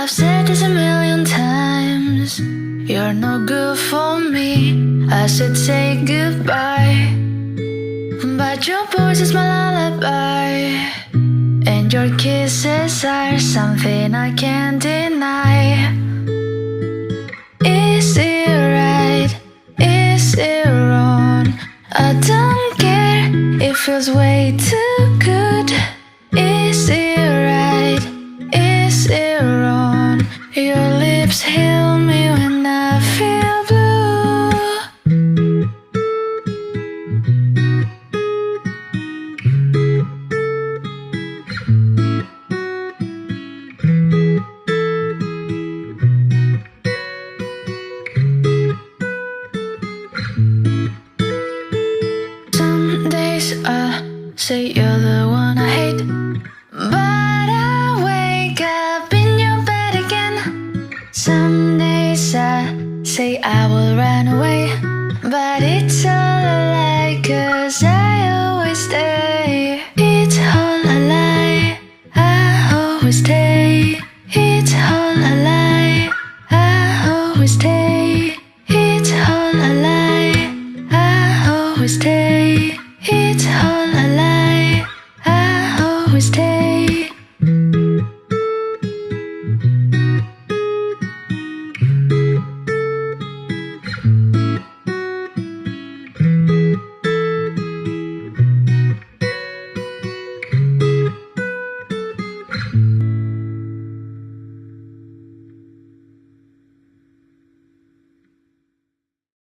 I've said this a million times. You're no good for me. I should say goodbye, but your voice is my lullaby, and your kisses are something I can't deny. Is it right? Is it wrong? I don't care. It feels way too good. Is it right? Is it wrong? Your lips heal me when I feel blue. Some days I say you